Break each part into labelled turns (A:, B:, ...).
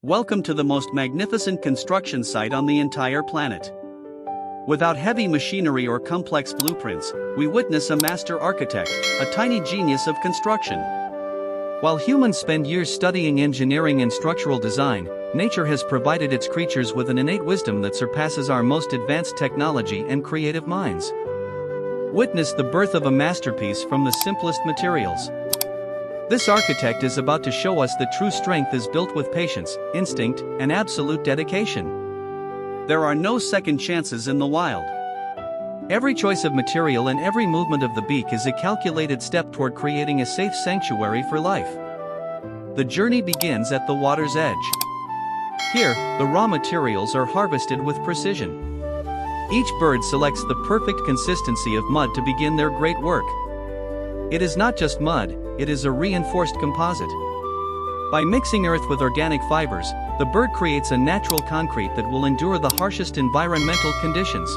A: Welcome to the most magnificent construction site on the entire planet. Without heavy machinery or complex blueprints, we witness a master architect, a tiny genius of construction. While humans spend years studying engineering and structural design, nature has provided its creatures with an innate wisdom that surpasses our most advanced technology and creative minds. Witness the birth of a masterpiece from the simplest materials. This architect is about to show us that true strength is built with patience, instinct, and absolute dedication. There are no second chances in the wild. Every choice of material and every movement of the beak is a calculated step toward creating a safe sanctuary for life. The journey begins at the water's edge. Here, the raw materials are harvested with precision. Each bird selects the perfect consistency of mud to begin their great work. It is not just mud, it is a reinforced composite. By mixing earth with organic fibers, the bird creates a natural concrete that will endure the harshest environmental conditions.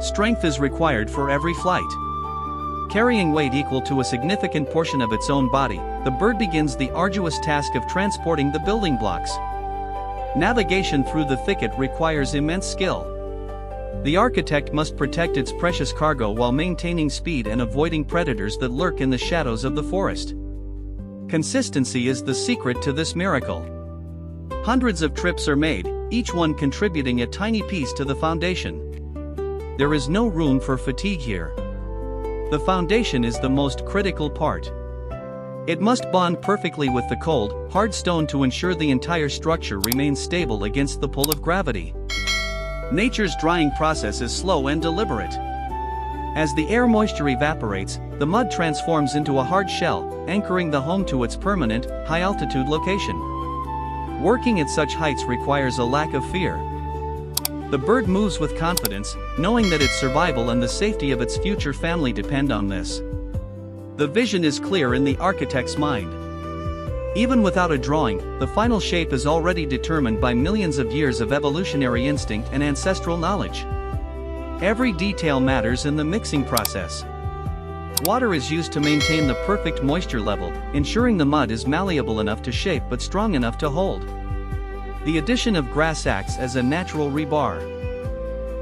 A: Strength is required for every flight. Carrying weight equal to a significant portion of its own body, the bird begins the arduous task of transporting the building blocks. Navigation through the thicket requires immense skill. The architect must protect its precious cargo while maintaining speed and avoiding predators that lurk in the shadows of the forest. Consistency is the secret to this miracle. Hundreds of trips are made, each one contributing a tiny piece to the foundation. There is no room for fatigue here. The foundation is the most critical part. It must bond perfectly with the cold, hard stone to ensure the entire structure remains stable against the pull of gravity. Nature's drying process is slow and deliberate. As the air moisture evaporates, the mud transforms into a hard shell, anchoring the home to its permanent, high-altitude location. Working at such heights requires a lack of fear. The bird moves with confidence, knowing that its survival and the safety of its future family depend on this. The vision is clear in the architect's mind. Even without a drawing, the final shape is already determined by millions of years of evolutionary instinct and ancestral knowledge. Every detail matters in the mixing process. Water is used to maintain the perfect moisture level, ensuring the mud is malleable enough to shape but strong enough to hold. The addition of grass acts as a natural rebar.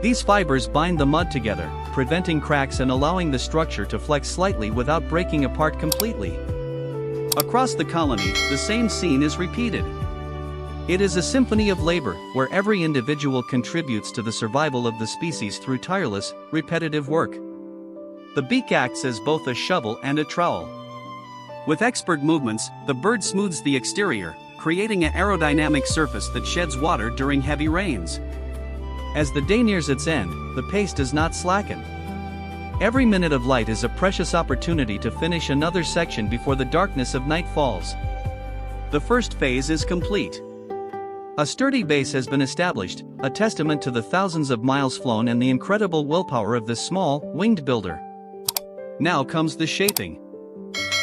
A: These fibers bind the mud together, preventing cracks and allowing the structure to flex slightly without breaking apart completely. Across the colony, the same scene is repeated. It is a symphony of labor, where every individual contributes to the survival of the species through tireless, repetitive work. The beak acts as both a shovel and a trowel. With expert movements, the bird smooths the exterior, creating an aerodynamic surface that sheds water during heavy rains. As the day nears its end, the pace does not slacken. Every minute of light is a precious opportunity to finish another section before the darkness of night falls. The first phase is complete. A sturdy base has been established, a testament to the thousands of miles flown and the incredible willpower of this small, winged builder. Now comes the shaping.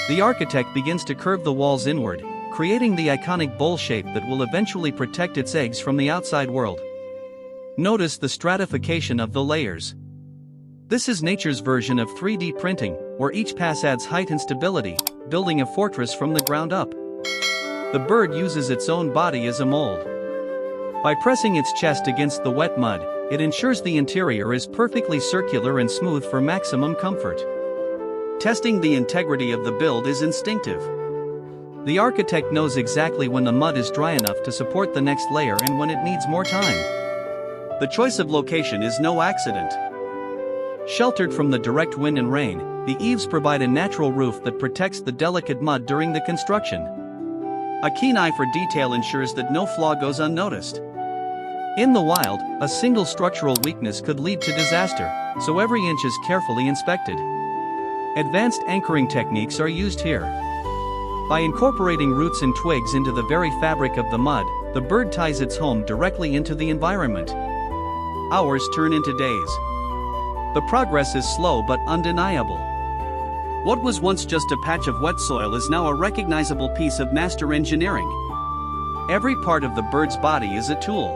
A: The architect begins to curve the walls inward, creating the iconic bowl shape that will eventually protect its eggs from the outside world. Notice the stratification of the layers. This is nature's version of 3D printing, where each pass adds height and stability, building a fortress from the ground up. The bird uses its own body as a mold. By pressing its chest against the wet mud, it ensures the interior is perfectly circular and smooth for maximum comfort. Testing the integrity of the build is instinctive. The architect knows exactly when the mud is dry enough to support the next layer and when it needs more time. The choice of location is no accident. Sheltered from the direct wind and rain, the eaves provide a natural roof that protects the delicate mud during the construction. A keen eye for detail ensures that no flaw goes unnoticed. In the wild, a single structural weakness could lead to disaster, so every inch is carefully inspected. Advanced anchoring techniques are used here. By incorporating roots and twigs into the very fabric of the mud, the bird ties its home directly into the environment. Hours turn into days. The progress is slow but undeniable. What was once just a patch of wet soil is now a recognizable piece of master engineering. Every part of the bird's body is a tool.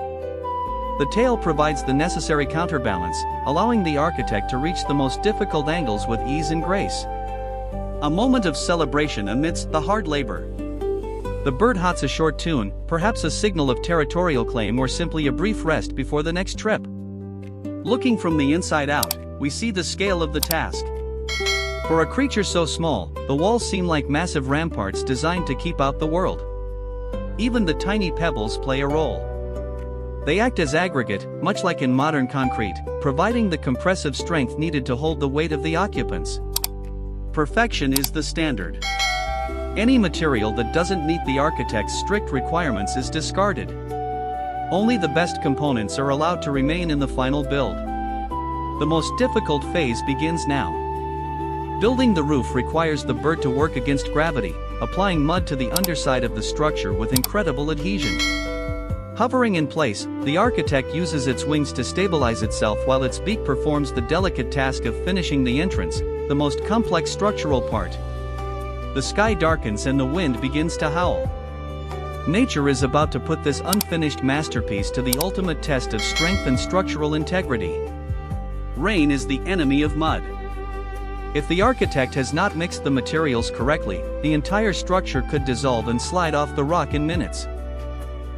A: The tail provides the necessary counterbalance, allowing the architect to reach the most difficult angles with ease and grace. A moment of celebration amidst the hard labor. The bird hots a short tune, perhaps a signal of territorial claim or simply a brief rest before the next trip. Looking from the inside out, we see the scale of the task. For a creature so small, the walls seem like massive ramparts designed to keep out the world. Even the tiny pebbles play a role. They act as aggregate, much like in modern concrete, providing the compressive strength needed to hold the weight of the occupants. Perfection is the standard. Any material that doesn't meet the architect's strict requirements is discarded. Only the best components are allowed to remain in the final build. The most difficult phase begins now. Building the roof requires the bird to work against gravity, applying mud to the underside of the structure with incredible adhesion. Hovering in place, the architect uses its wings to stabilize itself while its beak performs the delicate task of finishing the entrance, the most complex structural part. The sky darkens and the wind begins to howl. Nature is about to put this unfinished masterpiece to the ultimate test of strength and structural integrity. Rain is the enemy of mud. If the architect has not mixed the materials correctly, the entire structure could dissolve and slide off the rock in minutes.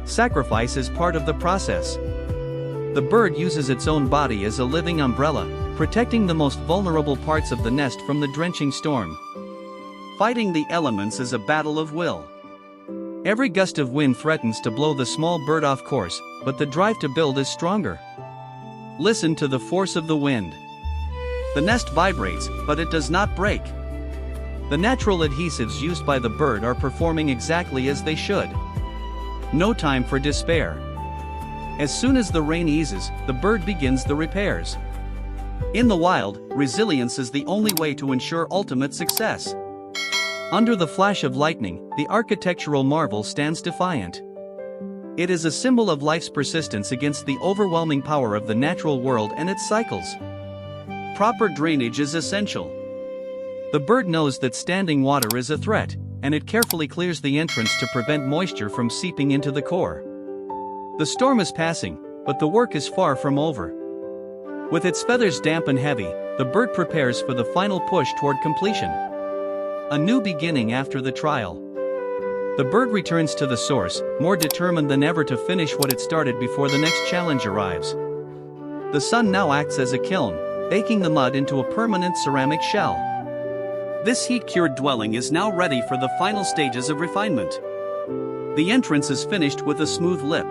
A: Sacrifice is part of the process. The bird uses its own body as a living umbrella, protecting the most vulnerable parts of the nest from the drenching storm. Fighting the elements is a battle of will. Every gust of wind threatens to blow the small bird off course, but the drive to build is stronger. Listen to the force of the wind. The nest vibrates, but it does not break. The natural adhesives used by the bird are performing exactly as they should. No time for despair. As soon as the rain eases, the bird begins the repairs. In the wild, resilience is the only way to ensure ultimate success. Under the flash of lightning, the architectural marvel stands defiant. It is a symbol of life's persistence against the overwhelming power of the natural world and its cycles. Proper drainage is essential. The bird knows that standing water is a threat, and it carefully clears the entrance to prevent moisture from seeping into the core. The storm is passing, but the work is far from over. With its feathers damp and heavy, the bird prepares for the final push toward completion. A new beginning after the trial. The bird returns to the source, more determined than ever to finish what it started before the next challenge arrives. The sun now acts as a kiln, baking the mud into a permanent ceramic shell. This heat-cured dwelling is now ready for the final stages of refinement. The entrance is finished with a smooth lip.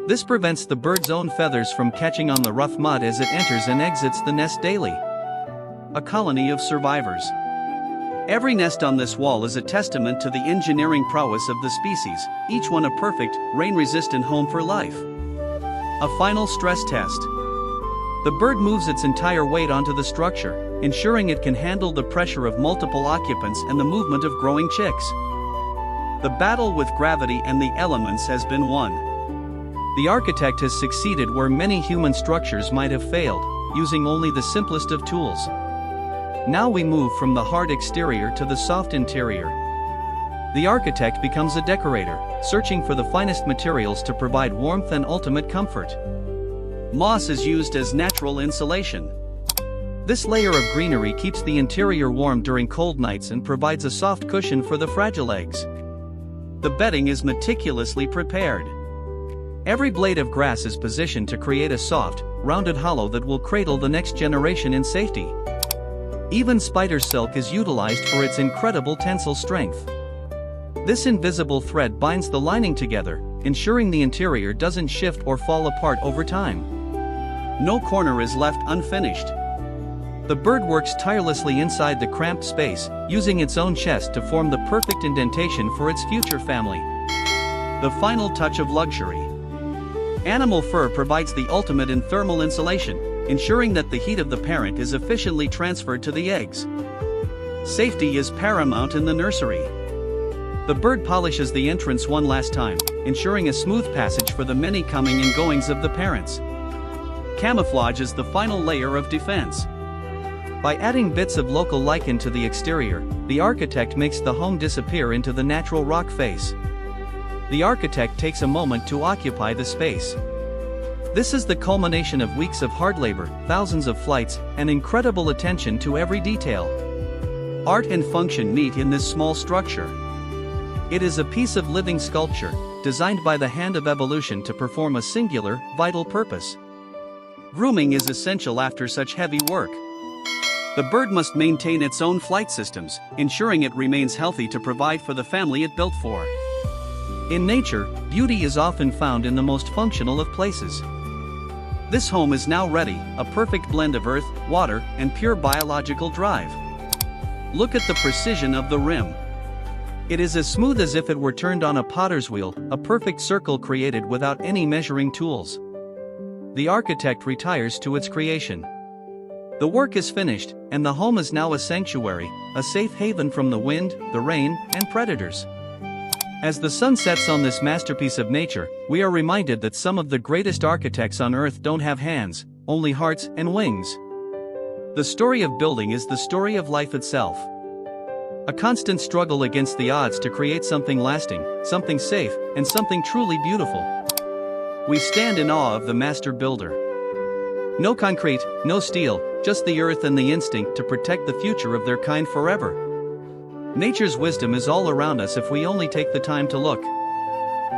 A: This prevents the bird's own feathers from catching on the rough mud as it enters and exits the nest daily. A colony of survivors. Every nest on this wall is a testament to the engineering prowess of the species, each one a perfect, rain-resistant home for life. A final stress test. The bird moves its entire weight onto the structure, ensuring it can handle the pressure of multiple occupants and the movement of growing chicks. The battle with gravity and the elements has been won. The architect has succeeded where many human structures might have failed, using only the simplest of tools. Now we move from the hard exterior to the soft interior. The architect becomes a decorator, searching for the finest materials to provide warmth and ultimate comfort. Moss is used as natural insulation. This layer of greenery keeps the interior warm during cold nights and provides a soft cushion for the fragile eggs. The bedding is meticulously prepared. Every blade of grass is positioned to create a soft, rounded hollow that will cradle the next generation in safety. Even spider silk is utilized for its incredible tensile strength. This invisible thread binds the lining together, ensuring the interior doesn't shift or fall apart over time. No corner is left unfinished. The bird works tirelessly inside the cramped space, using its own chest to form the perfect indentation for its future family. The final touch of luxury. Animal fur provides the ultimate in thermal insulation, ensuring that the heat of the parent is efficiently transferred to the eggs. Safety is paramount in the nursery. The bird polishes the entrance one last time, ensuring a smooth passage for the many coming and goings of the parents. Camouflage is the final layer of defense. By adding bits of local lichen to the exterior, the architect makes the home disappear into the natural rock face. The architect takes a moment to occupy the space. This is the culmination of weeks of hard labor, thousands of flights, and incredible attention to every detail. Art and function meet in this small structure. It is a piece of living sculpture, designed by the hand of evolution to perform a singular, vital purpose. Grooming is essential after such heavy work. The bird must maintain its own flight systems, ensuring it remains healthy to provide for the family it built for. In nature, beauty is often found in the most functional of places. This home is now ready, a perfect blend of earth, water, and pure biological drive. Look at the precision of the rim. It is as smooth as if it were turned on a potter's wheel, a perfect circle created without any measuring tools. The architect retires to its creation. The work is finished, and the home is now a sanctuary, a safe haven from the wind, the rain, and predators. As the sun sets on this masterpiece of nature, we are reminded that some of the greatest architects on earth don't have hands, only hearts and wings. The story of building is the story of life itself. A constant struggle against the odds to create something lasting, something safe, and something truly beautiful. We stand in awe of the master builder. No concrete, no steel, just the earth and the instinct to protect the future of their kind forever. Nature's wisdom is all around us if we only take the time to look.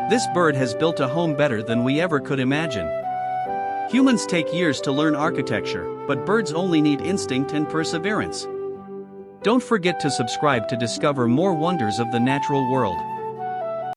A: This bird has built a home better than we ever could imagine. Humans take years to learn architecture, but birds only need instinct and perseverance. Don't forget to subscribe to discover more wonders of the natural world.